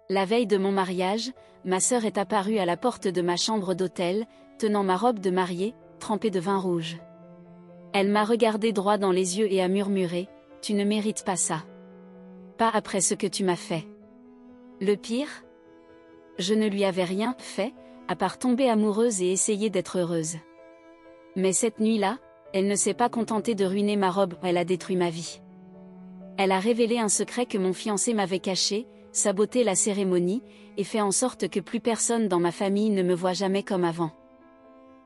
La veille de mon mariage, ma sœur est apparue à la porte de ma chambre d'hôtel, tenant ma robe de mariée, trempée de vin rouge. Elle m'a regardé droit dans les yeux et a murmuré, « Tu ne mérites pas ça. Pas après ce que tu m'as fait. » Le pire? Je ne lui avais rien fait, à part tomber amoureuse et essayer d'être heureuse. Mais cette nuit-là, elle ne s'est pas contentée de ruiner ma robe, elle a détruit ma vie. Elle a révélé un secret que mon fiancé m'avait caché, saboté la cérémonie, et fait en sorte que plus personne dans ma famille ne me voit jamais comme avant.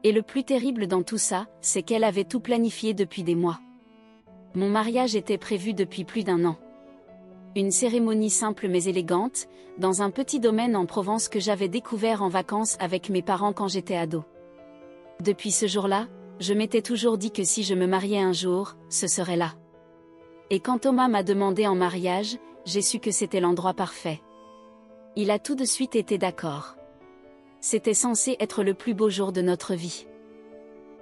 Et le plus terrible dans tout ça, c'est qu'elle avait tout planifié depuis des mois. Mon mariage était prévu depuis plus d'1 an. Une cérémonie simple mais élégante, dans un petit domaine en Provence que j'avais découvert en vacances avec mes parents quand j'étais ado. Depuis ce jour-là, je m'étais toujours dit que si je me mariais un jour, ce serait là. Et quand Thomas m'a demandé en mariage, j'ai su que c'était l'endroit parfait. Il a tout de suite été d'accord. C'était censé être le plus beau jour de notre vie.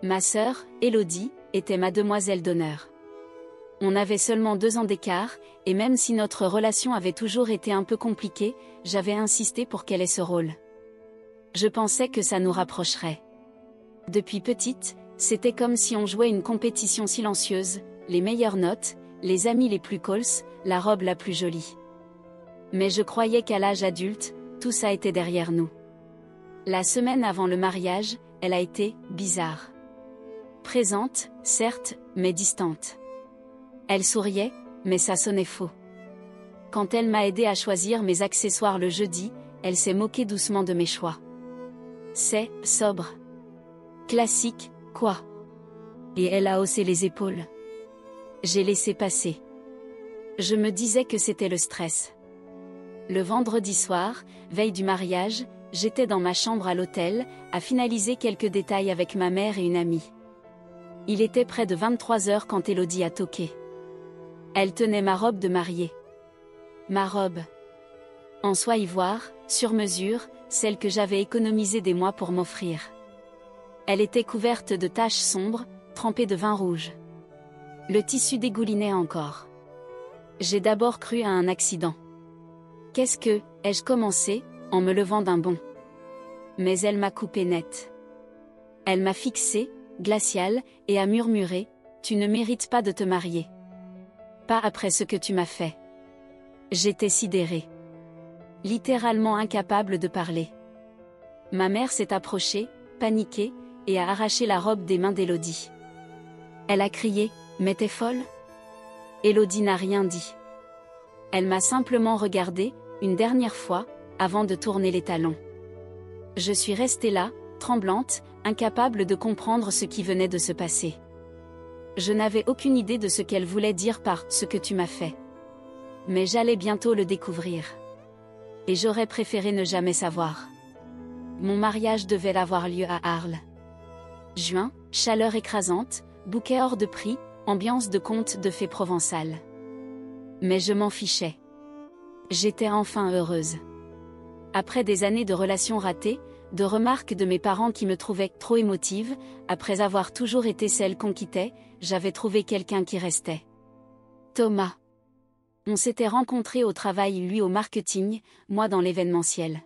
Ma sœur, Élodie, était ma demoiselle d'honneur. On avait seulement 2 ans d'écart, et même si notre relation avait toujours été un peu compliquée, j'avais insisté pour qu'elle ait ce rôle. Je pensais que ça nous rapprocherait. Depuis petite, c'était comme si on jouait une compétition silencieuse, les meilleures notes, les amis les plus cols, la robe la plus jolie. Mais je croyais qu'à l'âge adulte, tout ça était derrière nous. La semaine avant le mariage, elle a été bizarre. Présente, certes, mais distante. Elle souriait, mais ça sonnait faux. Quand elle m'a aidé à choisir mes accessoires le jeudi, elle s'est moquée doucement de mes choix. C'est sobre. Classique, quoi. Et elle a haussé les épaules. J'ai laissé passer. Je me disais que c'était le stress. Le vendredi soir, veille du mariage, j'étais dans ma chambre à l'hôtel, à finaliser quelques détails avec ma mère et une amie. Il était près de 23 heures quand Élodie a toqué. Elle tenait ma robe de mariée. Ma robe. En soie ivoire, sur mesure, celle que j'avais économisée des mois pour m'offrir. Elle était couverte de taches sombres, trempée de vin rouge. Le tissu dégoulinait encore. J'ai d'abord cru à un accident. Qu'est-ce que, ai-je commencé, en me levant d'un bond. Mais elle m'a coupé net. Elle m'a fixé, glaciale, et a murmuré, « Tu ne mérites pas de te marier. Pas après ce que tu m'as fait. » J'étais sidérée. Littéralement incapable de parler. Ma mère s'est approchée, paniquée, et a arraché la robe des mains d'Élodie. Elle a crié, « Mais t'es folle ?» Élodie n'a rien dit. Elle m'a simplement regardée, une dernière fois, avant de tourner les talons. Je suis restée là, tremblante, incapable de comprendre ce qui venait de se passer. Je n'avais aucune idée de ce qu'elle voulait dire par « ce que tu m'as fait ». Mais j'allais bientôt le découvrir. Et j'aurais préféré ne jamais savoir. Mon mariage devait avoir lieu à Arles. Juin, chaleur écrasante, bouquet hors de prix, ambiance de conte de fées provençales. Mais je m'en fichais. J'étais enfin heureuse. Après des années de relations ratées, de remarques de mes parents qui me trouvaient trop émotive, après avoir toujours été celle qu'on quittait, j'avais trouvé quelqu'un qui restait. Thomas. On s'était rencontrés au travail, lui au marketing, moi dans l'événementiel.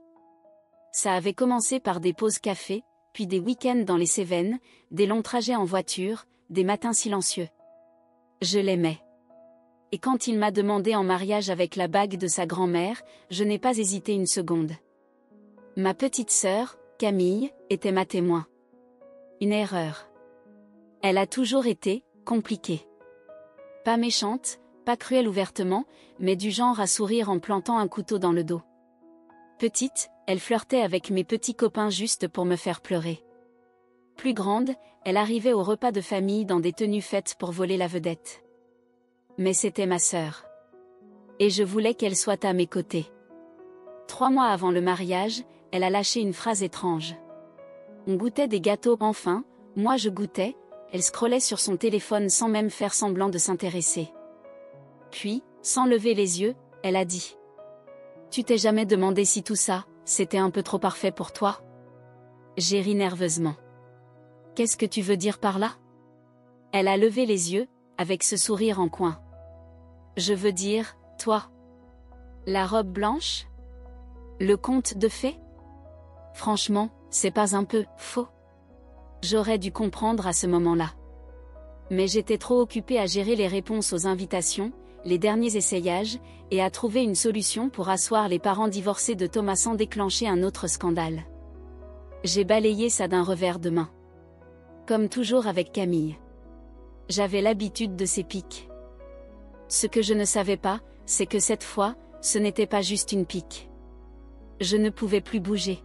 Ça avait commencé par des pauses café, puis des week-ends dans les Cévennes, des longs trajets en voiture, des matins silencieux. Je l'aimais. Et quand il m'a demandé en mariage avec la bague de sa grand-mère, je n'ai pas hésité une seconde. Ma petite sœur, Camille, était ma témoin. Une erreur. Elle a toujours été compliquée. Pas méchante, pas cruelle ouvertement, mais du genre à sourire en plantant un couteau dans le dos. Petite, elle flirtait avec mes petits copains juste pour me faire pleurer. Plus grande, elle arrivait au repas de famille dans des tenues faites pour voler la vedette. Mais c'était ma sœur. Et je voulais qu'elle soit à mes côtés. 3 mois avant le mariage, elle a lâché une phrase étrange. On goûtait des gâteaux enfin, moi je goûtais, elle scrollait sur son téléphone sans même faire semblant de s'intéresser. Puis, sans lever les yeux, elle a dit. « Tu t'es jamais demandé si tout ça, c'était un peu trop parfait pour toi ?» J'ai ri nerveusement. « Qu'est-ce que tu veux dire par là ?» Elle a levé les yeux, avec ce sourire en coin. « Je veux dire, toi. La robe blanche ? Le conte de fées? Franchement, c'est pas un peu faux? J'aurais dû comprendre à ce moment-là. Mais j'étais trop occupée à gérer les réponses aux invitations, les derniers essayages, et à trouver une solution pour asseoir les parents divorcés de Thomas sans déclencher un autre scandale. J'ai balayé ça d'un revers de main. Comme toujours avec Camille. J'avais l'habitude de ces piques. Ce que je ne savais pas, c'est que cette fois, ce n'était pas juste une pique. Je ne pouvais plus bouger.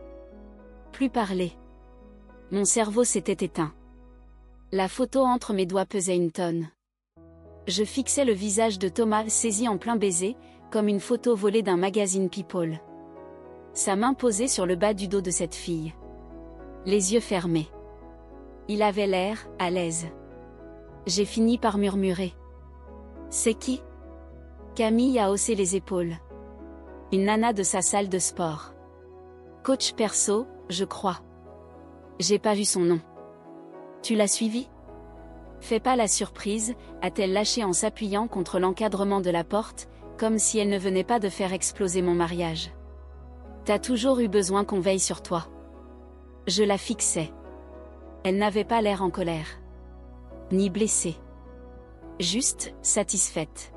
Plus parler. Mon cerveau s'était éteint. La photo entre mes doigts pesait une tonne. Je fixais le visage de Thomas saisi en plein baiser, comme une photo volée d'un magazine People. Sa main posée sur le bas du dos de cette fille. Les yeux fermés. Il avait l'air à l'aise. J'ai fini par murmurer. C'est qui? Camille a haussé les épaules. Une nana de sa salle de sport. Coach perso, je crois. J'ai pas vu son nom. Tu l'as suivi? Fais pas la surprise, a-t-elle lâché en s'appuyant contre l'encadrement de la porte, comme si elle ne venait pas de faire exploser mon mariage. T'as toujours eu besoin qu'on veille sur toi. Je la fixais. Elle n'avait pas l'air en colère. Ni blessée. Juste, satisfaite.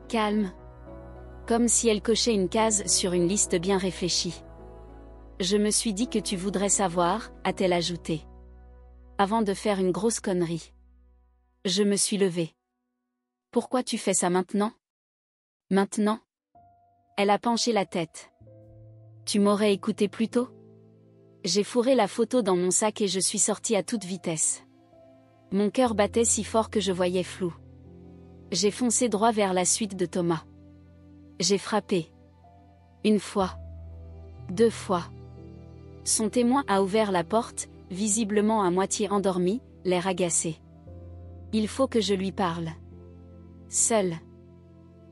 Calme. Comme si elle cochait une case sur une liste bien réfléchie. Je me suis dit que tu voudrais savoir, a-t-elle ajouté. Avant de faire une grosse connerie. Je me suis levée. Pourquoi tu fais ça maintenant? Maintenant? Elle a penché la tête. Tu m'aurais écouté plus tôt? J'ai fourré la photo dans mon sac et je suis sortie à toute vitesse. Mon cœur battait si fort que je voyais flou. J'ai foncé droit vers la suite de Thomas. J'ai frappé. Une fois. 2 fois. Son témoin a ouvert la porte, visiblement à moitié endormi, l'air agacé. Il faut que je lui parle. Seul.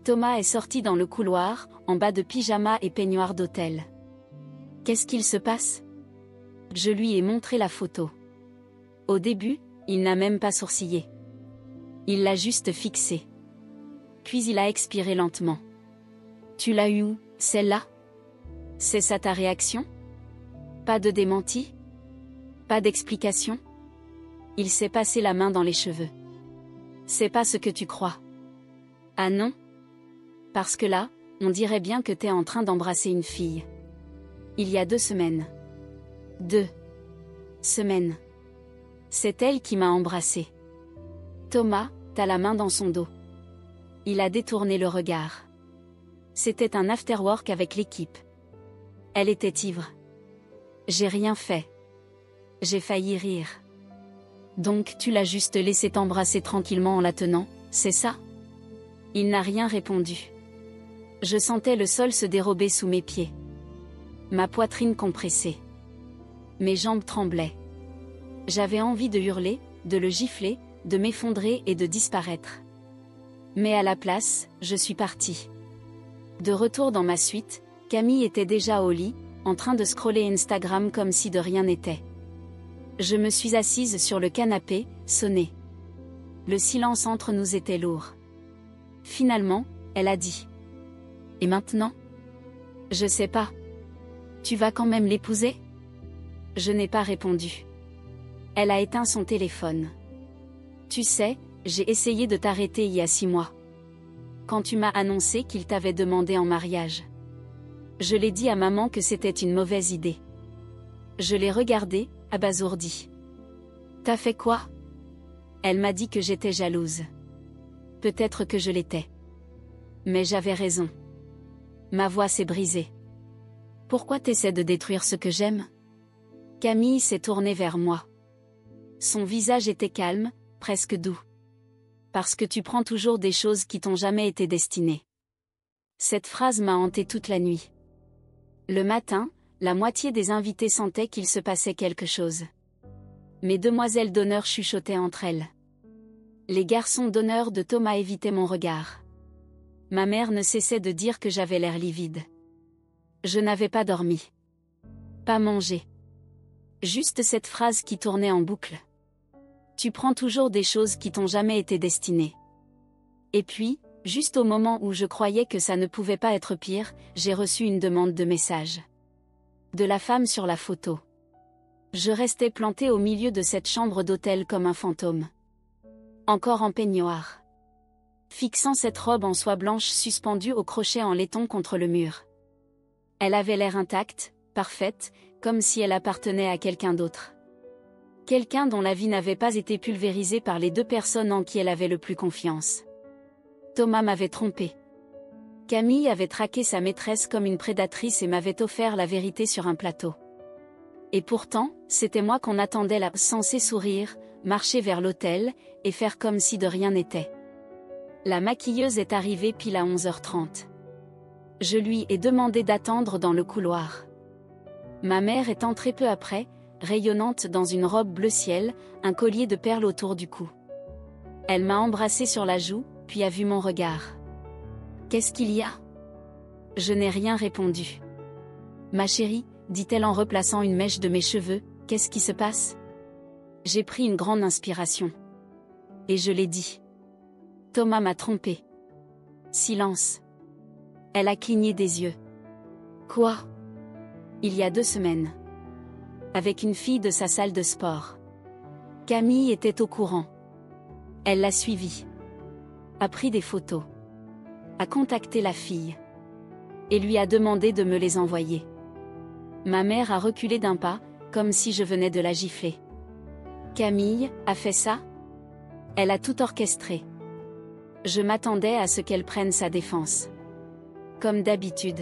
Thomas est sorti dans le couloir, en bas de pyjama et peignoir d'hôtel. Qu'est-ce qu'il se passe? Je lui ai montré la photo. Au début, il n'a même pas sourcillé. Il l'a juste fixée. Puis il a expiré lentement. Tu l'as eu où, celle-là? C'est ça ta réaction? Pas de démenti? Pas d'explication? Il s'est passé la main dans les cheveux. C'est pas ce que tu crois. Ah non? Parce que là, on dirait bien que t'es en train d'embrasser une fille. Il y a 2 semaines. 2 semaines. C'est elle qui m'a embrassé. Thomas, t'as la main dans son dos. Il a détourné le regard. C'était un afterwork avec l'équipe. Elle était ivre. J'ai rien fait. J'ai failli rire. Donc tu l'as juste laissé t'embrasser tranquillement en la tenant, c'est ça? Il n'a rien répondu. Je sentais le sol se dérober sous mes pieds. Ma poitrine compressée. Mes jambes tremblaient. J'avais envie de hurler, de le gifler, de m'effondrer et de disparaître. Mais à la place, je suis partie. De retour dans ma suite, Camille était déjà au lit, en train de scroller Instagram comme si de rien n'était. Je me suis assise sur le canapé, sonnée. Le silence entre nous était lourd. Finalement, elle a dit. Et maintenant? Je sais pas. Tu vas quand même l'épouser? Je n'ai pas répondu. Elle a éteint son téléphone. Tu sais, j'ai essayé de t'arrêter il y a 6 mois. Quand tu m'as annoncé qu'il t'avait demandé en mariage. Je l'ai dit à maman que c'était une mauvaise idée. Je l'ai regardée, abasourdie. T'as fait quoi? Elle m'a dit que j'étais jalouse. Peut-être que je l'étais. Mais j'avais raison. Ma voix s'est brisée. Pourquoi t'essaies de détruire ce que j'aime? Camille s'est tournée vers moi. Son visage était calme, presque doux. Parce que tu prends toujours des choses qui t'ont jamais été destinées. Cette phrase m'a hantée toute la nuit. Le matin, la moitié des invités sentaient qu'il se passait quelque chose. Mes demoiselles d'honneur chuchotaient entre elles. Les garçons d'honneur de Thomas évitaient mon regard. Ma mère ne cessait de dire que j'avais l'air livide. Je n'avais pas dormi. Pas mangé. Juste cette phrase qui tournait en boucle. Tu prends toujours des choses qui t'ont jamais été destinées. Et puis, Juste au moment où je croyais que ça ne pouvait pas être pire, j'ai reçu une demande de message. De la femme sur la photo. Je restais plantée au milieu de cette chambre d'hôtel comme un fantôme. Encore en peignoir. Fixant cette robe en soie blanche suspendue au crochet en laiton contre le mur. Elle avait l'air intacte, parfaite, comme si elle appartenait à quelqu'un d'autre. Quelqu'un dont la vie n'avait pas été pulvérisée par les deux personnes en qui elle avait le plus confiance. Thomas m'avait trompé. Camille avait traqué sa maîtresse comme une prédatrice et m'avait offert la vérité sur un plateau. Et pourtant, c'était moi qu'on attendait là, censé sourire, marcher vers l'hôtel, et faire comme si de rien n'était. La maquilleuse est arrivée pile à 11h30. Je lui ai demandé d'attendre dans le couloir. Ma mère est entrée peu après, rayonnante dans une robe bleu ciel, un collier de perles autour du cou. Elle m'a embrassée sur la joue, puis a vu mon regard. « Qu'est-ce qu'il y a ?» Je n'ai rien répondu. « Ma chérie, » dit-elle en replaçant une mèche de mes cheveux, « qu'est-ce qui se passe ?» J'ai pris une grande inspiration. Et je l'ai dit. Thomas m'a trompée. Silence. Elle a cligné des yeux. Quoi ? Il y a 2 semaines. Avec une fille de sa salle de sport. Camille était au courant. Elle l'a suivie. A pris des photos. A contacté la fille. Et lui a demandé de me les envoyer. Ma mère a reculé d'un pas, comme si je venais de la gifler. Camille a fait ça ? Elle a tout orchestré. Je m'attendais à ce qu'elle prenne sa défense. Comme d'habitude.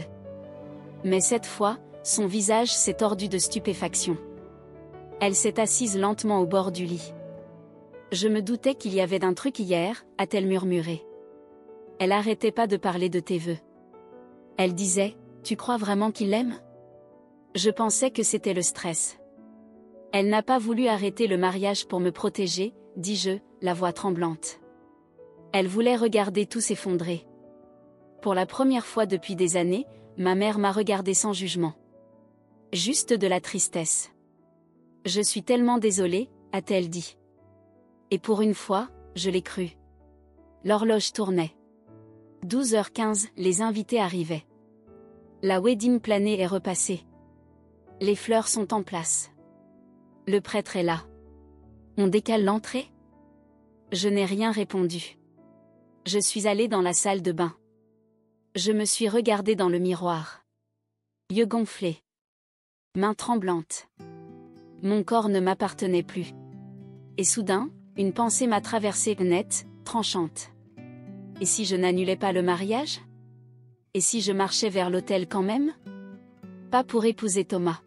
Mais cette fois, son visage s'est tordu de stupéfaction. Elle s'est assise lentement au bord du lit. Je me doutais qu'il y avait d'un truc hier, a-t-elle murmuré. Elle arrêtait pas de parler de tes vœux. Elle disait, tu crois vraiment qu'il l'aime ? Je pensais que c'était le stress. Elle n'a pas voulu arrêter le mariage pour me protéger, dis-je, la voix tremblante. Elle voulait regarder tout s'effondrer. Pour la première fois depuis des années, ma mère m'a regardé sans jugement. Juste de la tristesse. Je suis tellement désolée, a-t-elle dit. Et pour une fois, je l'ai cru. L'horloge tournait. 12h15, les invités arrivaient. La wedding planée est repassée. Les fleurs sont en place. Le prêtre est là. On décale l'entrée ? Je n'ai rien répondu. Je suis allée dans la salle de bain. Je me suis regardée dans le miroir. Yeux gonflés. Mains tremblantes. Mon corps ne m'appartenait plus. Et soudain, une pensée m'a traversée nette, tranchante. Et si je n'annulais pas le mariage ? Et si je marchais vers l'hôtel quand même ? Pas pour épouser Thomas.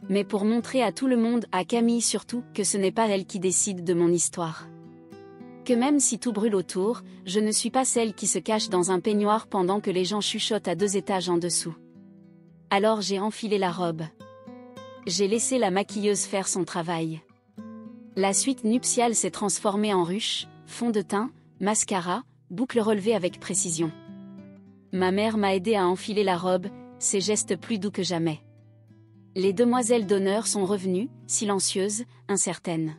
Mais pour montrer à tout le monde, à Camille surtout, que ce n'est pas elle qui décide de mon histoire. Que même si tout brûle autour, je ne suis pas celle qui se cache dans un peignoir pendant que les gens chuchotent à 2 étages en dessous. Alors j'ai enfilé la robe. J'ai laissé la maquilleuse faire son travail. La suite nuptiale s'est transformée en ruche, fond de teint, mascara, boucles relevées avec précision. Ma mère m'a aidé à enfiler la robe, ses gestes plus doux que jamais. Les demoiselles d'honneur sont revenues, silencieuses, incertaines.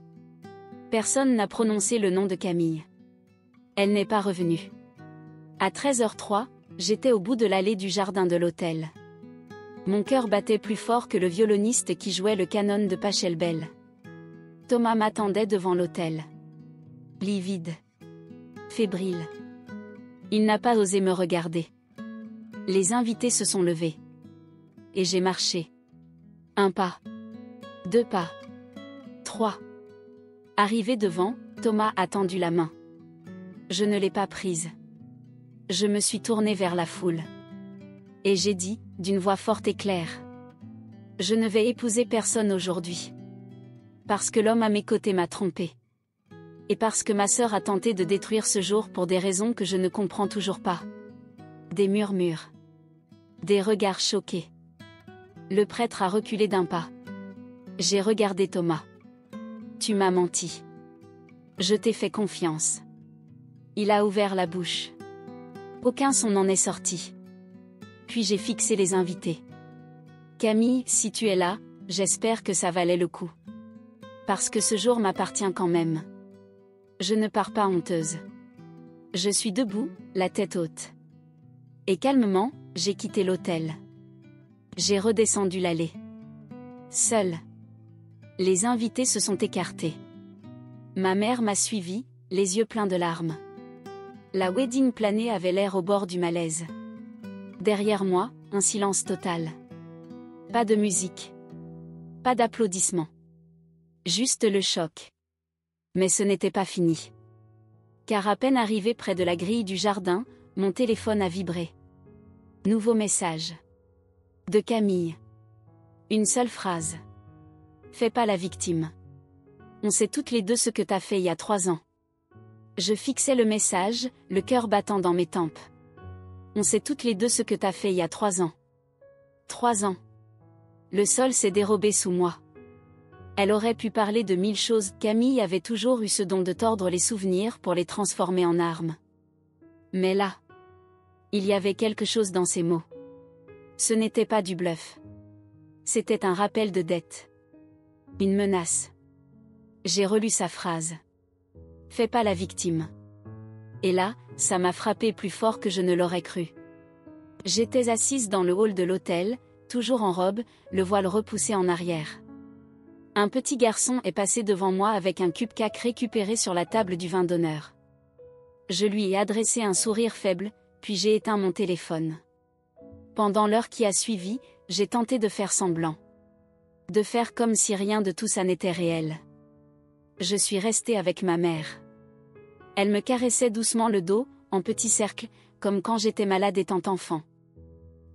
Personne n'a prononcé le nom de Camille. Elle n'est pas revenue. À 13h03, j'étais au bout de l'allée du jardin de l'hôtel. Mon cœur battait plus fort que le violoniste qui jouait le canon de Pachelbel. Thomas m'attendait devant l'hôtel. Livide. Fébrile. Il n'a pas osé me regarder. Les invités se sont levés. Et j'ai marché. 1 pas. 2 pas. 3. Arrivé devant, Thomas a tendu la main. Je ne l'ai pas prise. Je me suis tournée vers la foule. Et j'ai dit, d'une voix forte et claire. Je ne vais épouser personne aujourd'hui. Parce que l'homme à mes côtés m'a trompée. Et parce que ma sœur a tenté de détruire ce jour pour des raisons que je ne comprends toujours pas. Des murmures. Des regards choqués. Le prêtre a reculé d'un pas. J'ai regardé Thomas. Tu m'as menti. Je t'ai fait confiance. Il a ouvert la bouche. Aucun son n'en est sorti. Puis j'ai fixé les invités. Camille, si tu es là, j'espère que ça valait le coup. Parce que ce jour m'appartient quand même. Je ne pars pas honteuse. Je suis debout, la tête haute. Et calmement, j'ai quitté l'hôtel. J'ai redescendu l'allée. Seule. Les invités se sont écartés. Ma mère m'a suivi, les yeux pleins de larmes. La wedding planée avait l'air au bord du malaise. Derrière moi, un silence total. Pas de musique. Pas d'applaudissements. Juste le choc. Mais ce n'était pas fini. Car à peine arrivé près de la grille du jardin, mon téléphone a vibré. Nouveau message. De Camille. Une seule phrase. Fais pas la victime. On sait toutes les deux ce que t'as fait il y a 3 ans. Je fixais le message, le cœur battant dans mes tempes. On sait toutes les deux ce que t'as fait il y a 3 ans. 3 ans. Le sol s'est dérobé sous moi. Elle aurait pu parler de 1000 choses, Camille avait toujours eu ce don de tordre les souvenirs pour les transformer en armes. Mais là, il y avait quelque chose dans ces mots. Ce n'était pas du bluff. C'était un rappel de dette. Une menace. J'ai relu sa phrase. Fais pas la victime. Et là, ça m'a frappé plus fort que je ne l'aurais cru. J'étais assise dans le hall de l'hôtel, toujours en robe, le voile repoussé en arrière. Un petit garçon est passé devant moi avec un cupcake récupéré sur la table du vin d'honneur. Je lui ai adressé un sourire faible, puis j'ai éteint mon téléphone. Pendant l'heure qui a suivi, j'ai tenté de faire semblant. De faire comme si rien de tout ça n'était réel. Je suis restée avec ma mère. Elle me caressait doucement le dos, en petits cercles, comme quand j'étais malade étant enfant.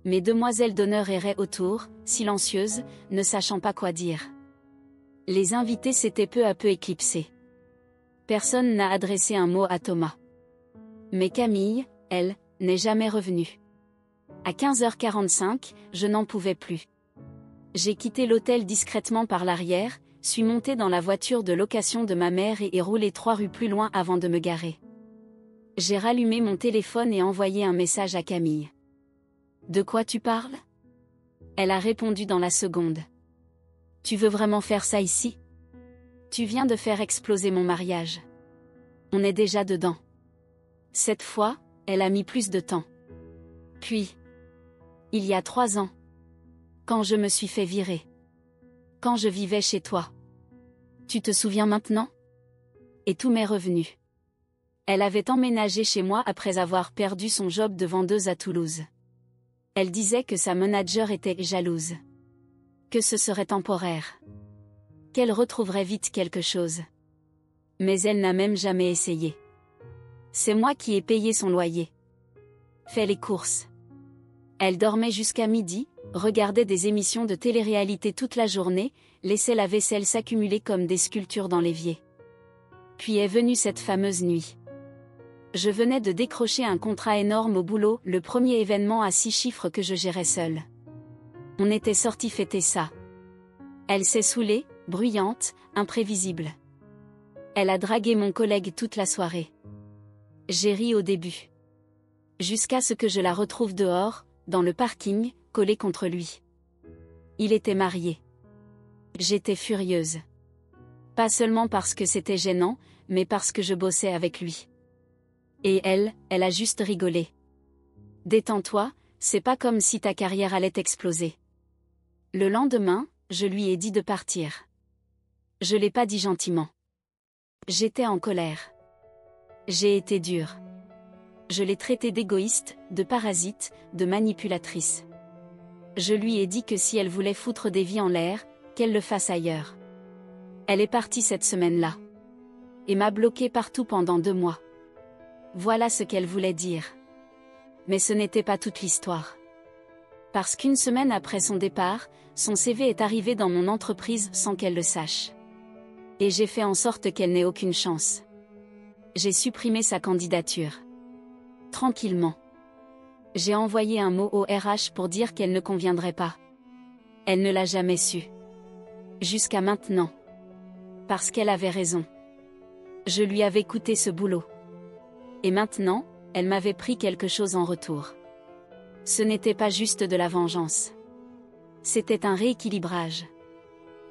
Mes demoiselles d'honneur erraient autour, silencieuses, ne sachant pas quoi dire. Les invités s'étaient peu à peu éclipsés. Personne n'a adressé un mot à Thomas. Mais Camille, elle, n'est jamais revenue. À 15h45, je n'en pouvais plus. J'ai quitté l'hôtel discrètement par l'arrière, suis montée dans la voiture de location de ma mère et roulé 3 rues plus loin avant de me garer. J'ai rallumé mon téléphone et envoyé un message à Camille. « De quoi tu parles ?» Elle a répondu dans la seconde. « Tu veux vraiment faire ça ici ? Tu viens de faire exploser mon mariage. On est déjà dedans. » Cette fois, elle a mis plus de temps. Puis, il y a 3 ans, quand je me suis fait virer. Quand je vivais chez toi. Tu te souviens maintenant ? Et tout m'est revenu. Elle avait emménagé chez moi après avoir perdu son job de vendeuse à Toulouse. Elle disait que sa manager était jalouse. Que ce serait temporaire. Qu'elle retrouverait vite quelque chose. Mais elle n'a même jamais essayé. C'est moi qui ai payé son loyer. Fait les courses. Elle dormait jusqu'à midi, regardait des émissions de télé-réalité toute la journée, laissait la vaisselle s'accumuler comme des sculptures dans l'évier. Puis est venue cette fameuse nuit. Je venais de décrocher un contrat énorme au boulot, le premier événement à 6 chiffres que je gérais seule. On était sortis fêter ça. Elle s'est saoulée, bruyante, imprévisible. Elle a dragué mon collègue toute la soirée. J'ai ri au début. Jusqu'à ce que je la retrouve dehors, dans le parking, collée contre lui. Il était marié. J'étais furieuse. Pas seulement parce que c'était gênant, mais parce que je bossais avec lui. Et elle a juste rigolé. Détends-toi, c'est pas comme si ta carrière allait exploser. Le lendemain, je lui ai dit de partir. Je l'ai pas dit gentiment. J'étais en colère. J'ai été dure. Je l'ai traitée d'égoïste, de parasite, de manipulatrice. Je lui ai dit que si elle voulait foutre des vies en l'air, qu'elle le fasse ailleurs. Elle est partie cette semaine-là. Et m'a bloquée partout pendant 2 mois. Voilà ce qu'elle voulait dire. Mais ce n'était pas toute l'histoire. Parce qu'une semaine après son départ, son CV est arrivé dans mon entreprise sans qu'elle le sache. Et j'ai fait en sorte qu'elle n'ait aucune chance. J'ai supprimé sa candidature. Tranquillement. J'ai envoyé un mot au RH pour dire qu'elle ne conviendrait pas. Elle ne l'a jamais su. Jusqu'à maintenant. Parce qu'elle avait raison. Je lui avais coûté ce boulot. Et maintenant, elle m'avait pris quelque chose en retour. Ce n'était pas juste de la vengeance. C'était un rééquilibrage.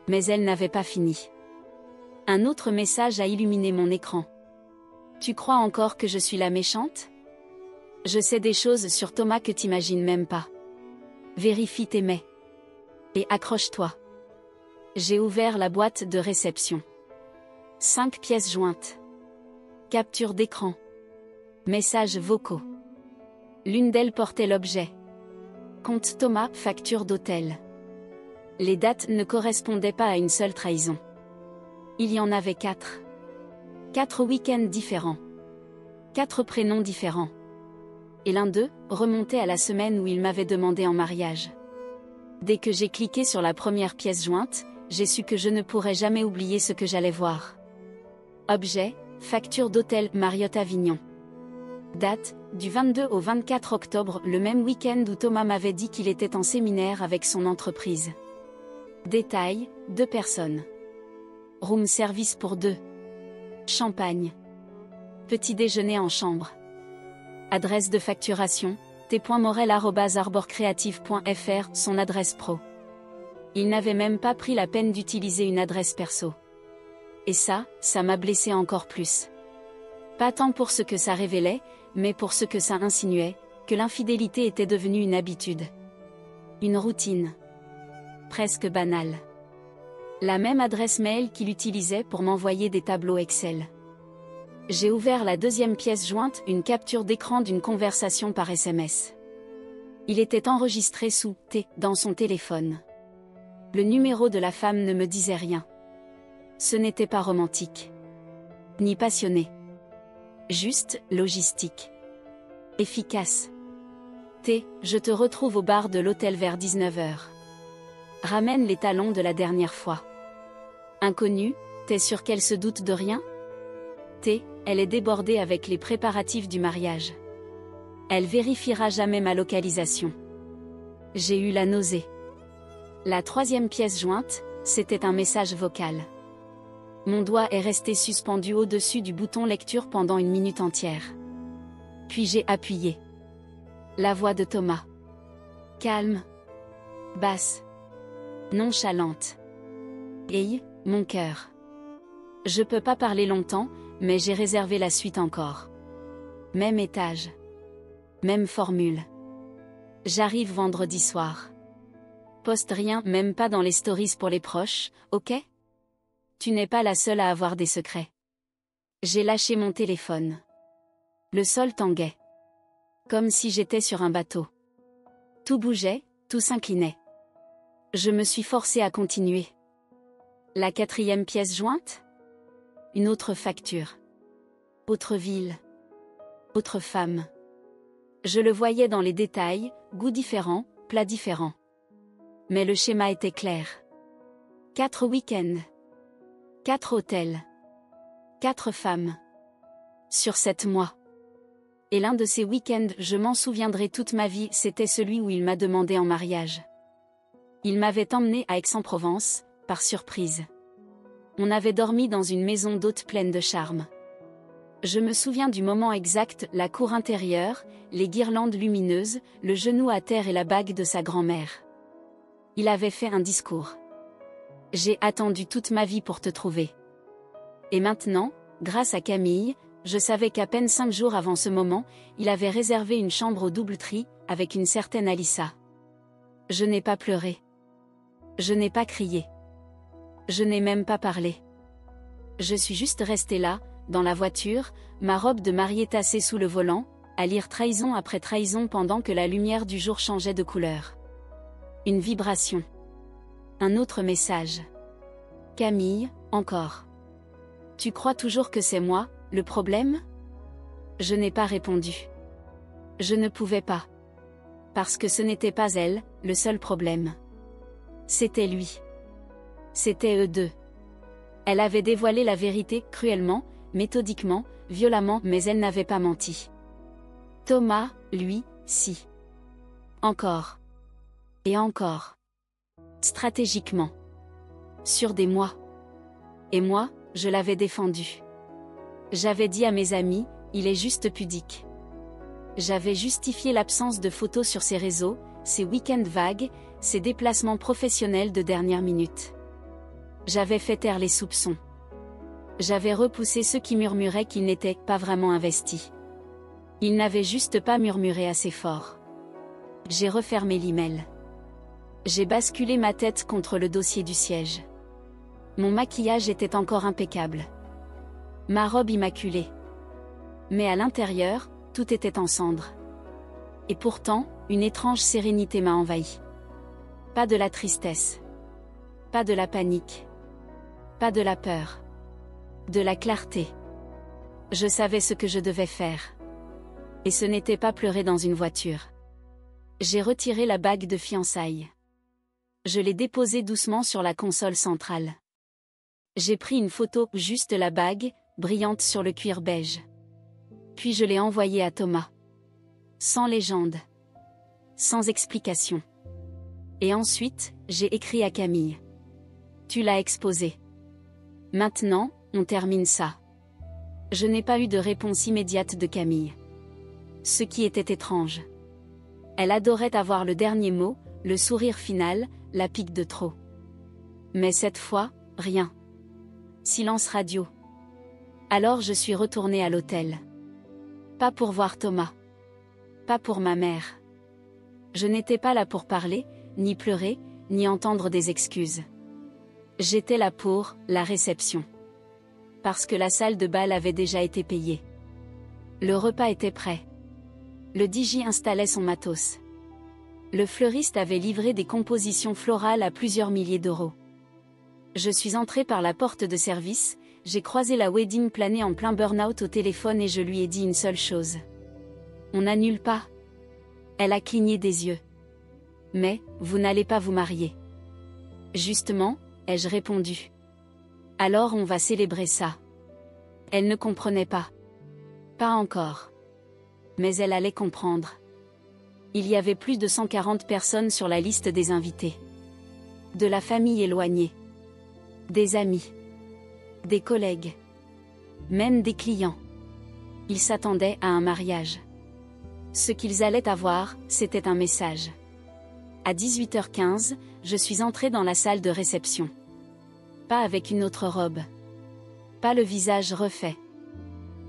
Mais elle n'avait pas fini. Un autre message a illuminé mon écran. Tu crois encore que je suis la méchante? Je sais des choses sur Thomas que t'imagines même pas. Vérifie tes mails. Et accroche-toi. J'ai ouvert la boîte de réception. 5 pièces jointes. Capture d'écran. Messages vocaux. L'une d'elles portait l'objet. Compte Thomas, facture d'hôtel. Les dates ne correspondaient pas à une seule trahison. Il y en avait 4. 4 week-ends différents. 4 prénoms différents. Et l'un d'eux remontait à la semaine où il m'avait demandé en mariage. Dès que j'ai cliqué sur la première pièce jointe, j'ai su que je ne pourrais jamais oublier ce que j'allais voir. Objet, facture d'hôtel Marriott Avignon. Date, du 22 au 24 octobre, le même week-end où Thomas m'avait dit qu'il était en séminaire avec son entreprise. Détail, 2 personnes. Room service pour 2. Champagne. Petit déjeuner en chambre. Adresse de facturation, t.morel@arborcreative.fr, son adresse pro. Il n'avait même pas pris la peine d'utiliser une adresse perso. Et ça m'a blessé encore plus. Pas tant pour ce que ça révélait, mais pour ce que ça insinuait, que l'infidélité était devenue une habitude. Une routine. Presque banale. La même adresse mail qu'il utilisait pour m'envoyer des tableaux Excel. J'ai ouvert la deuxième pièce jointe, une capture d'écran d'une conversation par SMS. Il était enregistré sous T dans son téléphone. Le numéro de la femme ne me disait rien. Ce n'était pas romantique. Ni passionné. Juste, logistique. Efficace. T, je te retrouve au bar de l'hôtel vers 19h. Ramène les talons de la dernière fois. Inconnu, t'es sûr qu'elle se doute de rien? T, elle est débordée avec les préparatifs du mariage. Elle vérifiera jamais ma localisation. J'ai eu la nausée. La troisième pièce jointe, c'était un message vocal. Mon doigt est resté suspendu au-dessus du bouton lecture pendant 1 minute entière. Puis j'ai appuyé. La voix de Thomas. Calme. Basse. Nonchalante. Hey, mon cœur. Je peux pas parler longtemps, mais j'ai réservé la suite encore. Même étage. Même formule. J'arrive vendredi soir. Poste rien, même pas dans les stories pour les proches, ok? Tu n'es pas la seule à avoir des secrets. J'ai lâché mon téléphone. Le sol tanguait. Comme si j'étais sur un bateau. Tout bougeait, tout s'inclinait. Je me suis forcée à continuer. La 4e pièce jointe? Une autre facture. Autre ville. Autre femme. Je le voyais dans les détails, goûts différents, plats différents. Mais le schéma était clair. 4 week-ends. 4 hôtels. 4 femmes. Sur 7 mois. Et l'un de ces week-ends, je m'en souviendrai toute ma vie, c'était celui où il m'a demandé en mariage. Il m'avait emmené à Aix-en-Provence, par surprise. On avait dormi dans une maison d'hôtes pleine de charme. Je me souviens du moment exact, la cour intérieure, les guirlandes lumineuses, le genou à terre et la bague de sa grand-mère. Il avait fait un discours. J'ai attendu toute ma vie pour te trouver. Et maintenant, grâce à Camille, je savais qu'à peine 5 jours avant ce moment, il avait réservé une chambre au Doubletree, avec une certaine Alissa. Je n'ai pas pleuré. Je n'ai pas crié. Je n'ai même pas parlé. Je suis juste restée là, dans la voiture, ma robe de mariée tassée sous le volant, à lire trahison après trahison pendant que la lumière du jour changeait de couleur. Une vibration. Un autre message. Camille, encore. Tu crois toujours que c'est moi, le problème? Je n'ai pas répondu. Je ne pouvais pas. Parce que ce n'était pas elle, le seul problème. C'était lui. C'était eux deux. Elle avait dévoilé la vérité, cruellement, méthodiquement, violemment, mais elle n'avait pas menti. Thomas, lui, si. Encore. Et encore. Stratégiquement. Sur des mois. Et moi, je l'avais défendu. J'avais dit à mes amis, il est juste pudique. J'avais justifié l'absence de photos sur ses réseaux, ses week-ends vagues, ses déplacements professionnels de dernière minute. J'avais fait taire les soupçons. J'avais repoussé ceux qui murmuraient qu'ils n'étaient pas vraiment investis. Ils n'avaient juste pas murmuré assez fort. J'ai refermé l'email. J'ai basculé ma tête contre le dossier du siège. Mon maquillage était encore impeccable. Ma robe immaculée. Mais à l'intérieur, tout était en cendres. Et pourtant, une étrange sérénité m'a envahi. Pas de la tristesse. Pas de la panique. Pas de la peur. De la clarté. Je savais ce que je devais faire. Et ce n'était pas pleurer dans une voiture. J'ai retiré la bague de fiançailles. Je l'ai déposée doucement sur la console centrale. J'ai pris une photo, juste la bague, brillante sur le cuir beige. Puis je l'ai envoyée à Thomas. Sans légende. Sans explication. Et ensuite, j'ai écrit à Camille. Tu l'as exposé. Maintenant, on termine ça. Je n'ai pas eu de réponse immédiate de Camille. Ce qui était étrange. Elle adorait avoir le dernier mot, le sourire final, la pique de trop. Mais cette fois, rien. Silence radio. Alors je suis retournée à l'hôtel. Pas pour voir Thomas. Pas pour ma mère. Je n'étais pas là pour parler, ni pleurer, ni entendre des excuses. J'étais là pour la réception. Parce que la salle de bal avait déjà été payée. Le repas était prêt. Le DJ installait son matos. Le fleuriste avait livré des compositions florales à plusieurs milliers d'euros. Je suis entrée par la porte de service, j'ai croisé la wedding planée en plein burn-out au téléphone et je lui ai dit une seule chose. On n'annule pas. Elle a cligné des yeux. Mais, vous n'allez pas vous marier. Justement, ai-je répondu. Alors on va célébrer ça. Elle ne comprenait pas. Pas encore. Mais elle allait comprendre. Il y avait plus de 140 personnes sur la liste des invités. De la famille éloignée. Des amis. Des collègues. Même des clients. Ils s'attendaient à un mariage. Ce qu'ils allaient avoir, c'était un message. À 18h15, je suis entrée dans la salle de réception. Pas avec une autre robe. Pas le visage refait.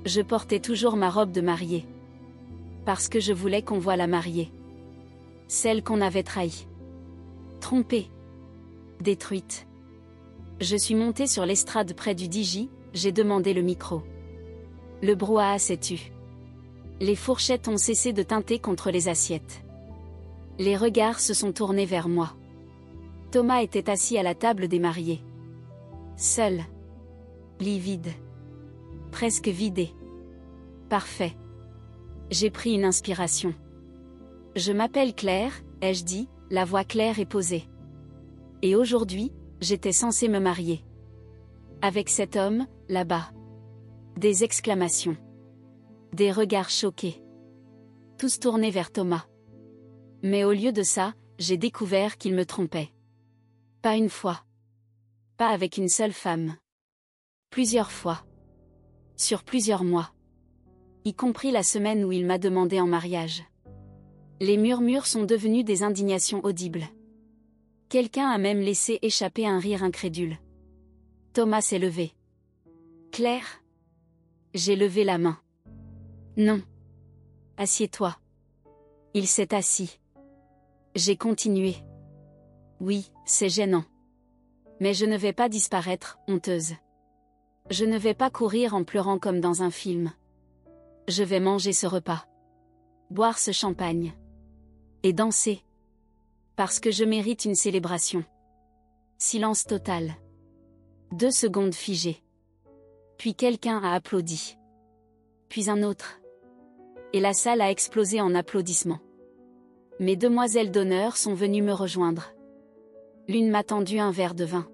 Je portais toujours ma robe de mariée. Parce que je voulais qu'on voie la mariée. Celle qu'on avait trahie. Trompée. Détruite. Je suis montée sur l'estrade près du DJ, j'ai demandé le micro. Le brouhaha s'est tu. Les fourchettes ont cessé de teinter contre les assiettes. Les regards se sont tournés vers moi. Thomas était assis à la table des mariés. Seul. Livide. Presque vidé. Parfait. J'ai pris une inspiration. Je m'appelle Claire, ai-je dit, la voix claire et posée. Et aujourd'hui, j'étais censée me marier. Avec cet homme, là-bas. Des exclamations. Des regards choqués. Tous tournés vers Thomas. Mais au lieu de ça, j'ai découvert qu'il me trompait. Pas une fois. Pas avec une seule femme. Plusieurs fois. Sur plusieurs mois. Y compris la semaine où il m'a demandé en mariage. Les murmures sont devenus des indignations audibles. Quelqu'un a même laissé échapper un rire incrédule. Thomas s'est levé. Claire? J'ai levé la main. Non. Assieds-toi. Il s'est assis. J'ai continué. Oui, c'est gênant. Mais je ne vais pas disparaître, honteuse. Je ne vais pas courir en pleurant comme dans un film. Je vais manger ce repas. Boire ce champagne. Et danser. Parce que je mérite une célébration. Silence total. 2 secondes figées. Puis quelqu'un a applaudi. Puis un autre. Et la salle a explosé en applaudissements. Mes demoiselles d'honneur sont venues me rejoindre. L'une m'a tendu un verre de vin.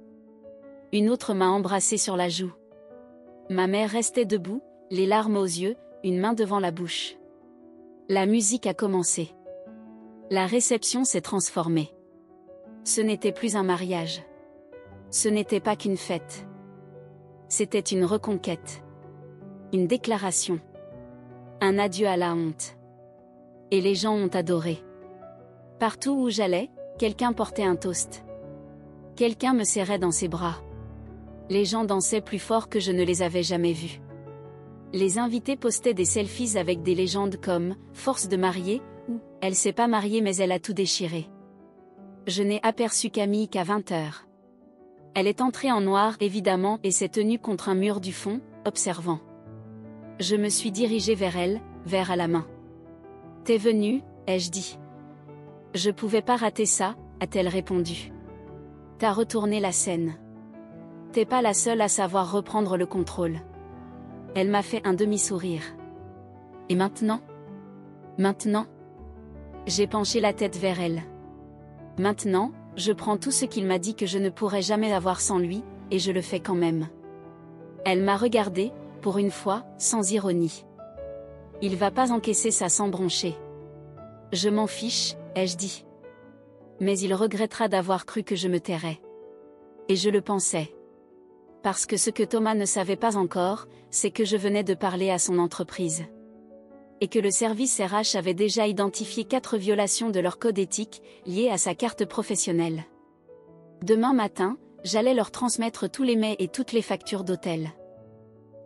Une autre m'a embrassé sur la joue. Ma mère restait debout, les larmes aux yeux, une main devant la bouche. La musique a commencé. La réception s'est transformée. Ce n'était plus un mariage. Ce n'était pas qu'une fête. C'était une reconquête. Une déclaration. Un adieu à la honte. Et les gens ont adoré. Partout où j'allais, quelqu'un portait un toast. Quelqu'un me serrait dans ses bras. Les gens dansaient plus fort que je ne les avais jamais vus. Les invités postaient des selfies avec des légendes comme « Force de mariée » ou « Elle s'est pas mariée mais elle a tout déchiré ». Je n'ai aperçu Camille qu'à 20h. Elle est entrée en noir évidemment et s'est tenue contre un mur du fond, observant. Je me suis dirigée vers elle, verre à la main. « T'es venue ?» ai-je dit. « Je pouvais pas rater ça », a-t-elle répondu. « T'as retourné la scène. T'es pas la seule à savoir reprendre le contrôle. » Elle m'a fait un demi-sourire. « Et maintenant ? » Maintenant ? J'ai penché la tête vers elle. Maintenant, je prends tout ce qu'il m'a dit que je ne pourrais jamais avoir sans lui, et je le fais quand même. Elle m'a regardé, pour une fois, sans ironie. Il va pas encaisser ça sans broncher. Je m'en fiche, ai-je dit. Mais il regrettera d'avoir cru que je me tairais. Et je le pensais. Parce que ce que Thomas ne savait pas encore, c'est que je venais de parler à son entreprise. Et que le service RH avait déjà identifié 4 violations de leur code éthique, liées à sa carte professionnelle. Demain matin, j'allais leur transmettre tous les mails et toutes les factures d'hôtel.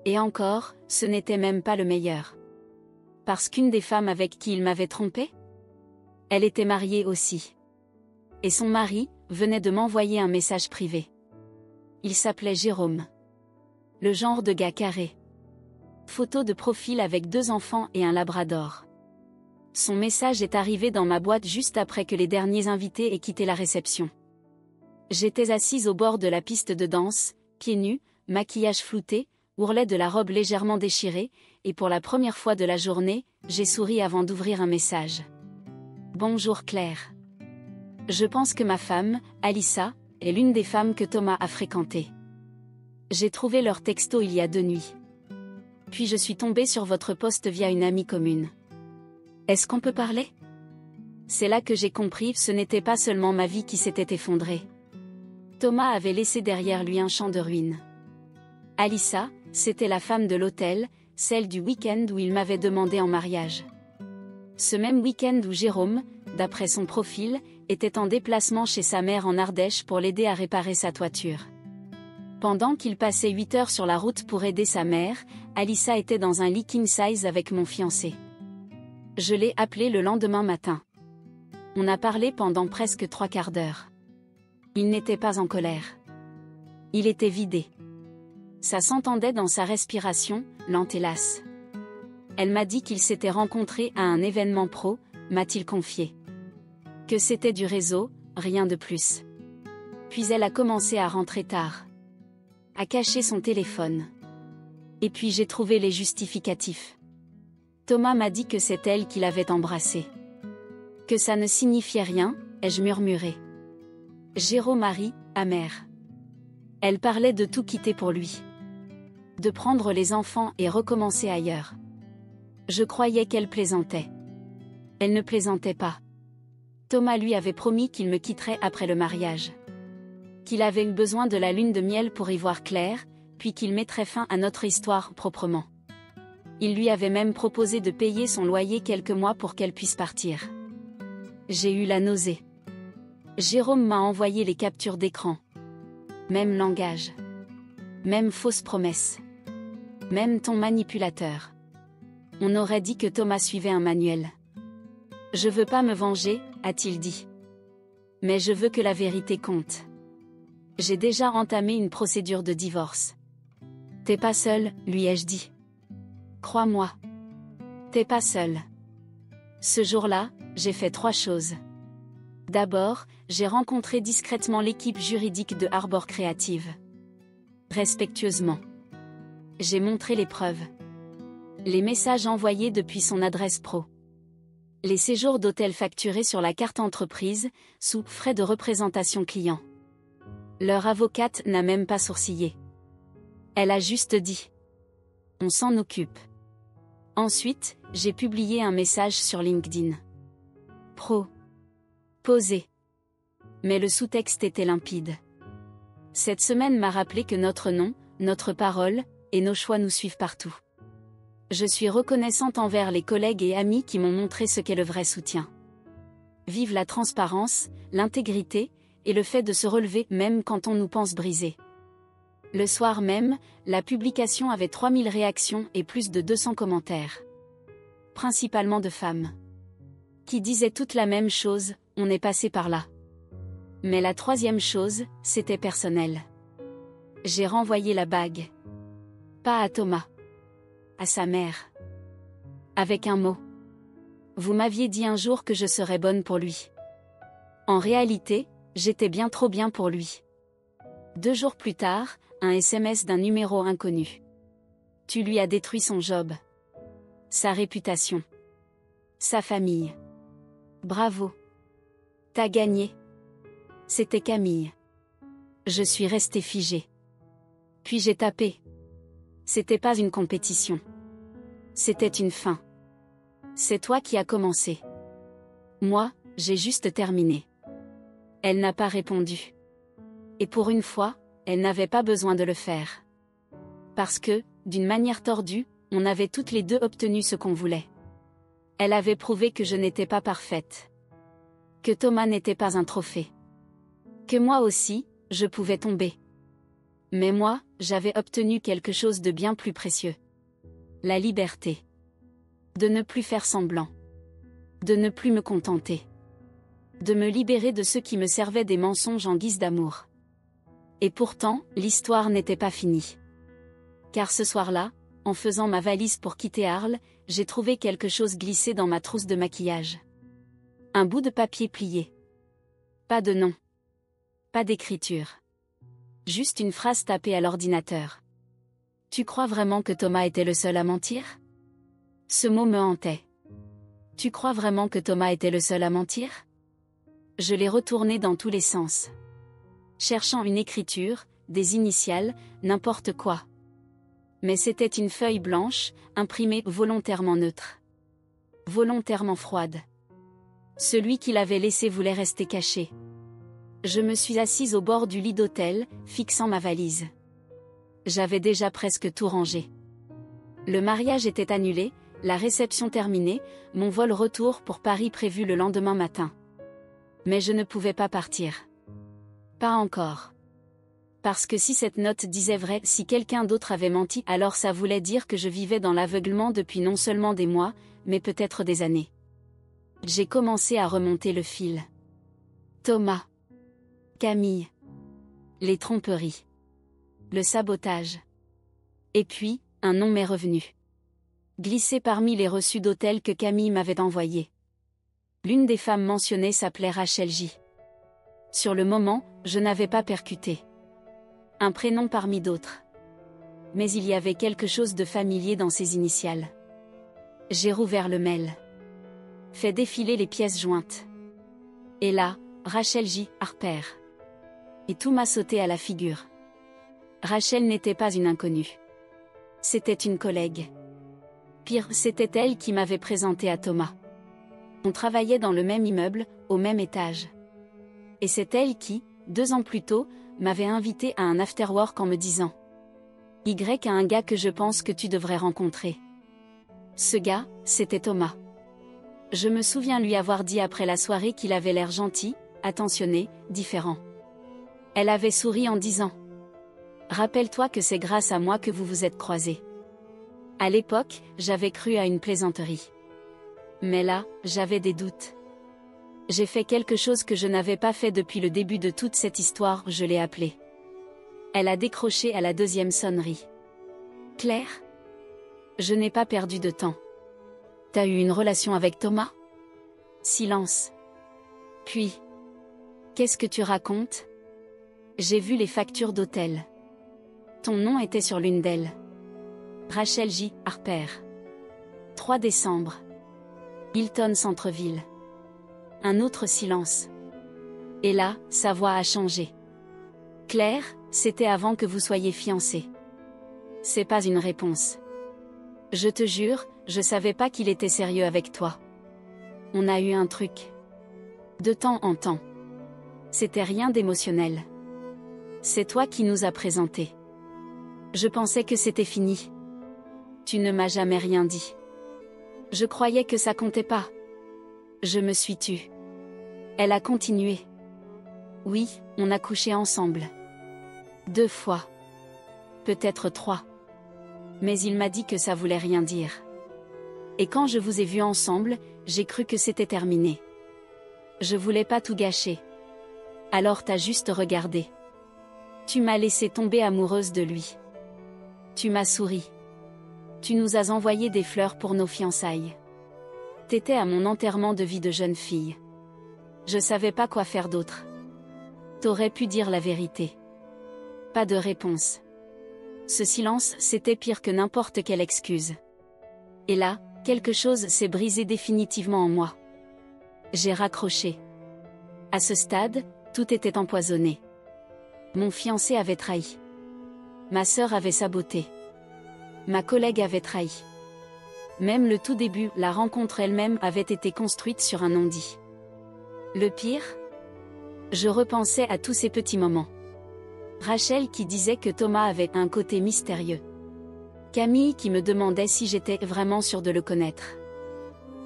Et encore, ce n'était même pas le meilleur. Parce qu'une des femmes avec qui il m'avait trompé ? Elle était mariée aussi. Et son mari venait de m'envoyer un message privé. Il s'appelait Jérôme. Le genre de gars carré. Photo de profil avec 2 enfants et un labrador. Son message est arrivé dans ma boîte juste après que les derniers invités aient quitté la réception. J'étais assise au bord de la piste de danse, pieds nus, maquillage flouté, ourlet de la robe légèrement déchirée, et pour la première fois de la journée, j'ai souri avant d'ouvrir un message. Bonjour Claire. Je pense que ma femme, Alissa, est l'une des femmes que Thomas a fréquentées. J'ai trouvé leur texto il y a 2 nuits. Puis je suis tombée sur votre post via une amie commune. Est-ce qu'on peut parler ? C'est là que j'ai compris que ce n'était pas seulement ma vie qui s'était effondrée. Thomas avait laissé derrière lui un champ de ruines. Alissa, c'était la femme de l'hôtel, celle du week-end où il m'avait demandé en mariage. Ce même week-end où Jérôme, d'après son profil, était en déplacement chez sa mère en Ardèche pour l'aider à réparer sa toiture. Pendant qu'il passait 8 heures sur la route pour aider sa mère, Alissa était dans un lit king size avec mon fiancé. Je l'ai appelé le lendemain matin. On a parlé pendant presque 3 quarts d'heure. Il n'était pas en colère. Il était vidé. Ça s'entendait dans sa respiration, lente et lasse. Elle m'a dit qu'ils s'étaient rencontrés à un événement pro, m'a-t-il confié. Que c'était du réseau, rien de plus. Puis elle a commencé à rentrer tard. À cacher son téléphone. Et puis j'ai trouvé les justificatifs. Thomas m'a dit que c'est elle qui l'avait embrassé. Que ça ne signifiait rien, ai-je murmuré. Jérôme Marie, amère. Elle parlait de tout quitter pour lui. De prendre les enfants et recommencer ailleurs. Je croyais qu'elle plaisantait. Elle ne plaisantait pas. Thomas lui avait promis qu'il me quitterait après le mariage. Qu'il avait eu besoin de la lune de miel pour y voir clair, puis qu'il mettrait fin à notre histoire proprement. Il lui avait même proposé de payer son loyer quelques mois pour qu'elle puisse partir. J'ai eu la nausée. Jérôme m'a envoyé les captures d'écran. Même langage. Même fausse promesse. Même ton manipulateur. On aurait dit que Thomas suivait un manuel. Je veux pas me venger, a-t-il dit. Mais je veux que la vérité compte. J'ai déjà entamé une procédure de divorce. T'es pas seul, lui ai-je dit. Crois-moi. T'es pas seul. Ce jour-là, j'ai fait 3 choses. D'abord, j'ai rencontré discrètement l'équipe juridique de Arbor Creative. Respectueusement. J'ai montré les preuves. Les messages envoyés depuis son adresse pro. Les séjours d'hôtel facturés sur la carte entreprise, sous frais de représentation client. Leur avocate n'a même pas sourcillé. Elle a juste dit. On s'en occupe. Ensuite, j'ai publié un message sur LinkedIn. Pro. Posé. Mais le sous-texte était limpide. Cette semaine m'a rappelé que notre nom, notre parole, et nos choix nous suivent partout. Je suis reconnaissante envers les collègues et amis qui m'ont montré ce qu'est le vrai soutien. Vive la transparence, l'intégrité, et le fait de se relever même quand on nous pense brisé. Le soir même, la publication avait 3000 réactions et plus de 200 commentaires. Principalement de femmes. Qui disaient toutes la même chose, on est passé par là. Mais la troisième chose, c'était personnel. J'ai renvoyé la bague. Pas à Thomas. À sa mère. Avec un mot. Vous m'aviez dit un jour que je serais bonne pour lui. En réalité, j'étais bien trop bien pour lui. 2 jours plus tard, un SMS d'un numéro inconnu. Tu lui as détruit son job. Sa réputation. Sa famille. Bravo. T'as gagné. C'était Camille. Je suis restée figée. Puis j'ai tapé. C'était pas une compétition. C'était une fin. C'est toi qui as commencé. Moi, j'ai juste terminé. Elle n'a pas répondu. Et pour une fois, elle n'avait pas besoin de le faire. Parce que, d'une manière tordue, on avait toutes les deux obtenu ce qu'on voulait. Elle avait prouvé que je n'étais pas parfaite. Que Thomas n'était pas un trophée. Que moi aussi, je pouvais tomber. Mais moi, j'avais obtenu quelque chose de bien plus précieux. La liberté. De ne plus faire semblant. De ne plus me contenter. De me libérer de ceux qui me servaient des mensonges en guise d'amour. Et pourtant, l'histoire n'était pas finie. Car ce soir-là, en faisant ma valise pour quitter Arles, j'ai trouvé quelque chose glissé dans ma trousse de maquillage. Un bout de papier plié. Pas de nom. Pas d'écriture. Juste une phrase tapée à l'ordinateur. Tu crois vraiment que Thomas était le seul à mentir? Ce mot me hantait. Tu crois vraiment que Thomas était le seul à mentir? Je l'ai retourné dans tous les sens. Cherchant une écriture, des initiales, n'importe quoi. Mais c'était une feuille blanche, imprimée volontairement neutre. Volontairement froide. Celui qui l'avait laissé voulait rester caché. Je me suis assise au bord du lit d'hôtel, fixant ma valise. J'avais déjà presque tout rangé. Le mariage était annulé, la réception terminée, mon vol retour pour Paris prévu le lendemain matin. Mais je ne pouvais pas partir. Pas encore. Parce que si cette note disait vrai, si quelqu'un d'autre avait menti, alors ça voulait dire que je vivais dans l'aveuglement depuis non seulement des mois, mais peut-être des années. J'ai commencé à remonter le fil. Thomas. Camille. Les tromperies. Le sabotage. Et puis, un nom m'est revenu. Glissé parmi les reçus d'hôtel que Camille m'avait envoyés. L'une des femmes mentionnées s'appelait Rachel J. Sur le moment, je n'avais pas percuté. Un prénom parmi d'autres. Mais il y avait quelque chose de familier dans ses initiales. J'ai rouvert le mail. Fait défiler les pièces jointes. Et là, Rachel J. Harper. Et tout m'a sauté à la figure. Rachel n'était pas une inconnue. C'était une collègue. Pire, c'était elle qui m'avait présenté à Thomas. On travaillait dans le même immeuble, au même étage. Et c'est elle qui, 2 ans plus tôt, m'avait invité à un afterwork en me disant « Y a un gars que je pense que tu devrais rencontrer. » Ce gars, c'était Thomas. Je me souviens lui avoir dit après la soirée qu'il avait l'air gentil, attentionné, différent. Elle avait souri en disant « Rappelle-toi que c'est grâce à moi que vous vous êtes croisés. » À l'époque, j'avais cru à une plaisanterie. Mais là, j'avais des doutes. J'ai fait quelque chose que je n'avais pas fait depuis le début de toute cette histoire, je l'ai appelée. Elle a décroché à la 2e sonnerie. Claire? Je n'ai pas perdu de temps. T'as eu une relation avec Thomas? Silence. Puis. Qu'est-ce que tu racontes? J'ai vu les factures d'hôtel. Ton nom était sur l'une d'elles. Rachel J. Harper. 3 décembre. Hilton Centre-Ville. Un autre silence. Et là, sa voix a changé. Claire, c'était avant que vous soyez fiancés. C'est pas une réponse. Je te jure, je savais pas qu'il était sérieux avec toi. On a eu un truc. De temps en temps. C'était rien d'émotionnel. C'est toi qui nous as présentés. Je pensais que c'était fini. Tu ne m'as jamais rien dit. Je croyais que ça comptait pas. Je me suis tue. Elle a continué. Oui, on a couché ensemble. 2 fois. peut-être 3. Mais il m'a dit que ça voulait rien dire. Et quand je vous ai vus ensemble, j'ai cru que c'était terminé. Je voulais pas tout gâcher. Alors t'as juste regardé. Tu m'as laissé tomber amoureuse de lui. Tu m'as souri. Tu nous as envoyé des fleurs pour nos fiançailles. T'étais à mon enterrement de vie de jeune fille. Je savais pas quoi faire d'autre. T'aurais pu dire la vérité. Pas de réponse. Ce silence, c'était pire que n'importe quelle excuse. Et là, quelque chose s'est brisé définitivement en moi. J'ai raccroché. À ce stade, tout était empoisonné. Mon fiancé avait trahi. Ma sœur avait saboté. Ma collègue avait trahi. Même le tout début, la rencontre elle-même avait été construite sur un non-dit. Le pire? Je repensais à tous ces petits moments. Rachel qui disait que Thomas avait un côté mystérieux. Camille qui me demandait si j'étais vraiment sûre de le connaître.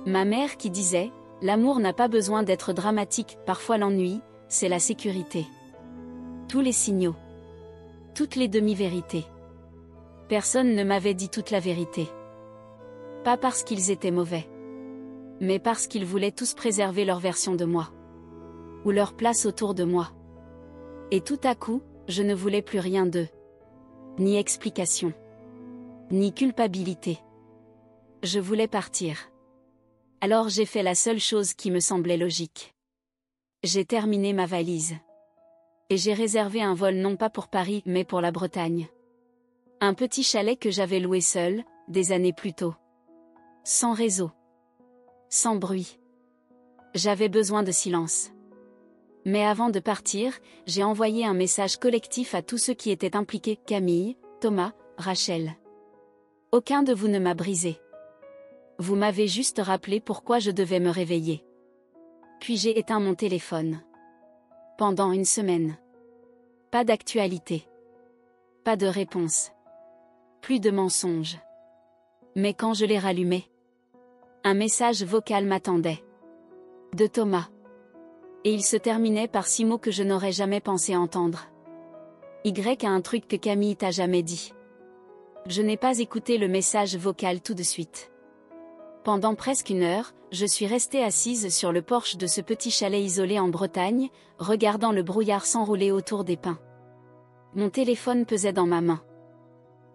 Ma mère qui disait, l'amour n'a pas besoin d'être dramatique, parfois l'ennui, c'est la sécurité. Tous les signaux. Toutes les demi-vérités. Personne ne m'avait dit toute la vérité. Pas parce qu'ils étaient mauvais. Mais parce qu'ils voulaient tous préserver leur version de moi. Ou leur place autour de moi. Et tout à coup, je ne voulais plus rien d'eux. Ni explication. Ni culpabilité. Je voulais partir. Alors j'ai fait la seule chose qui me semblait logique. J'ai terminé ma valise. Et j'ai réservé un vol non pas pour Paris mais pour la Bretagne. Un petit chalet que j'avais loué seul, des années plus tôt. Sans réseau. Sans bruit. J'avais besoin de silence. Mais avant de partir, j'ai envoyé un message collectif à tous ceux qui étaient impliqués, Camille, Thomas, Rachel. Aucun de vous ne m'a brisé. Vous m'avez juste rappelé pourquoi je devais me réveiller. Puis j'ai éteint mon téléphone. Pendant une semaine. Pas d'actualité. Pas de réponse. Plus de mensonges. Mais quand je l'ai rallumé, un message vocal m'attendait. De Thomas. Et il se terminait par 6 mots que je n'aurais jamais pensé entendre. Y a un truc que Camille t'a jamais dit. Je n'ai pas écouté le message vocal tout de suite. Pendant presque 1 heure, je suis restée assise sur le porche de ce petit chalet isolé en Bretagne, regardant le brouillard s'enrouler autour des pins. Mon téléphone pesait dans ma main.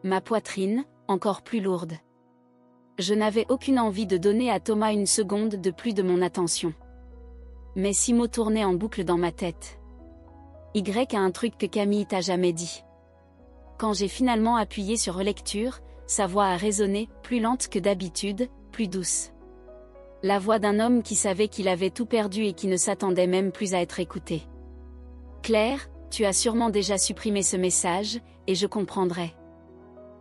Ma poitrine, encore plus lourde. Je n'avais aucune envie de donner à Thomas une seconde de plus de mon attention. Mais 6 mots tournaient en boucle dans ma tête. Y a un truc que Camille t'a jamais dit. Quand j'ai finalement appuyé sur relecture, sa voix a résonné, plus lente que d'habitude, plus douce. La voix d'un homme qui savait qu'il avait tout perdu et qui ne s'attendait même plus à être écouté. Claire, tu as sûrement déjà supprimé ce message, et je comprendrai.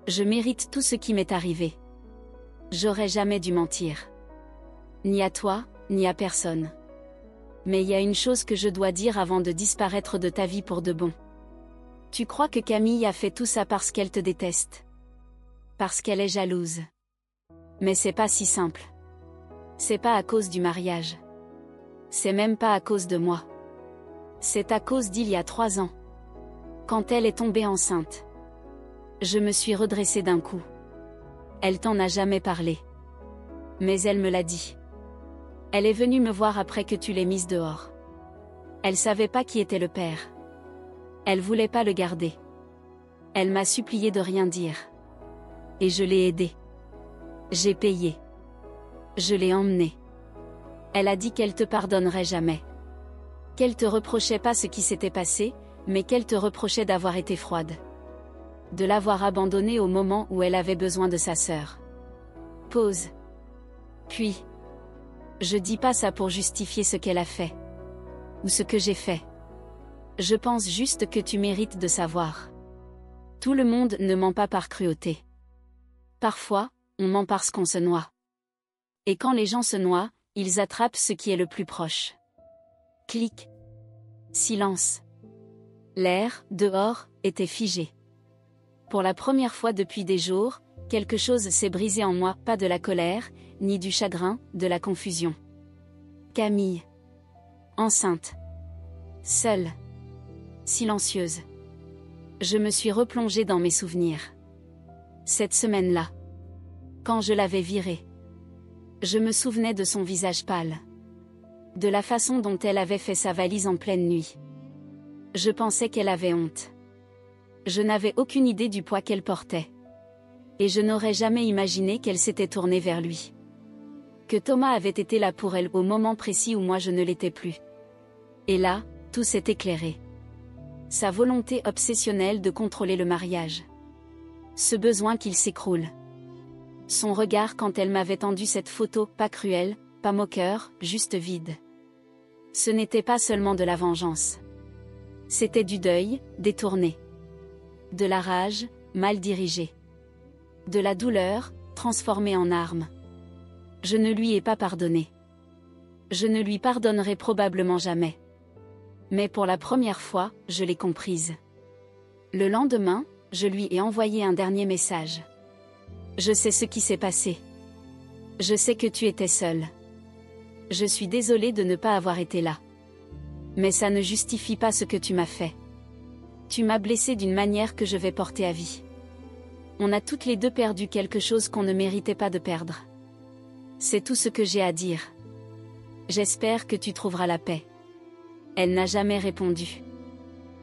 Je mérite tout ce qui m'est arrivé. J'aurais jamais dû mentir. Ni à toi, ni à personne. Mais il y a une chose que je dois dire avant de disparaître de ta vie pour de bon. Tu crois que Camille a fait tout ça parce qu'elle te déteste? Parce qu'elle est jalouse. Mais c'est pas si simple. C'est pas à cause du mariage. C'est même pas à cause de moi. C'est à cause d'il y a 3 ans. Quand elle est tombée enceinte. Je me suis redressée d'un coup. Elle t'en a jamais parlé. Mais elle me l'a dit. Elle est venue me voir après que tu l'aies mise dehors. Elle savait pas qui était le père. Elle voulait pas le garder. Elle m'a supplié de rien dire. Et je l'ai aidé. J'ai payé. Je l'ai emmené. Elle a dit qu'elle te pardonnerait jamais. Qu'elle te reprochait pas ce qui s'était passé, mais qu'elle te reprochait d'avoir été froide. De l'avoir abandonnée au moment où elle avait besoin de sa sœur. Pause. Puis. Je dis pas ça pour justifier ce qu'elle a fait. Ou ce que j'ai fait. Je pense juste que tu mérites de savoir. Tout le monde ne ment pas par cruauté. Parfois, on ment parce qu'on se noie. Et quand les gens se noient, ils attrapent ce qui est le plus proche. Clic. Silence. L'air, dehors, était figé. Pour la première fois depuis des jours, quelque chose s'est brisé en moi, pas de la colère, ni du chagrin, de la confusion. Camille. Enceinte. Seule. Silencieuse. Je me suis replongée dans mes souvenirs. Cette semaine-là, quand je l'avais viré, je me souvenais de son visage pâle. De la façon dont elle avait fait sa valise en pleine nuit. Je pensais qu'elle avait honte. Je n'avais aucune idée du poids qu'elle portait. Et je n'aurais jamais imaginé qu'elle s'était tournée vers lui. Que Thomas avait été là pour elle au moment précis où moi je ne l'étais plus. Et là, tout s'est éclairé. Sa volonté obsessionnelle de contrôler le mariage. Ce besoin qu'il s'écroule. Son regard quand elle m'avait tendu cette photo, pas cruelle, pas moqueur, juste vide. Ce n'était pas seulement de la vengeance. C'était du deuil, détourné. De la rage, mal dirigée. De la douleur, transformée en arme. Je ne lui ai pas pardonné. Je ne lui pardonnerai probablement jamais. Mais pour la première fois, je l'ai comprise. Le lendemain, je lui ai envoyé un dernier message. Je sais ce qui s'est passé. Je sais que tu étais seule. Je suis désolée de ne pas avoir été là. Mais ça ne justifie pas ce que tu m'as fait. Tu m'as blessée d'une manière que je vais porter à vie. On a toutes les deux perdu quelque chose qu'on ne méritait pas de perdre. C'est tout ce que j'ai à dire. J'espère que tu trouveras la paix. Elle n'a jamais répondu.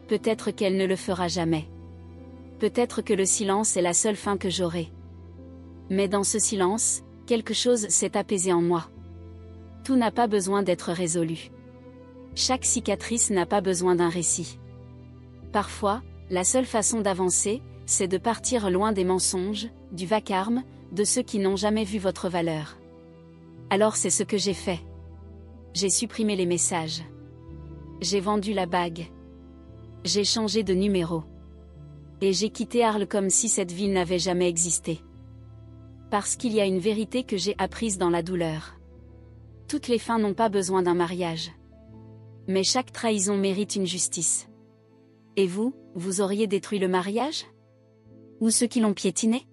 Peut-être qu'elle ne le fera jamais. Peut-être que le silence est la seule fin que j'aurai. Mais dans ce silence, quelque chose s'est apaisé en moi. Tout n'a pas besoin d'être résolu. Chaque cicatrice n'a pas besoin d'un récit. Parfois, la seule façon d'avancer, c'est de partir loin des mensonges, du vacarme, de ceux qui n'ont jamais vu votre valeur. Alors c'est ce que j'ai fait. J'ai supprimé les messages. J'ai vendu la bague. J'ai changé de numéro. Et j'ai quitté Arles comme si cette ville n'avait jamais existé. Parce qu'il y a une vérité que j'ai apprise dans la douleur. Toutes les fins n'ont pas besoin d'un mariage. Mais chaque trahison mérite une justice. Et vous, vous auriez détruit le mariage? Ou ceux qui l'ont piétiné?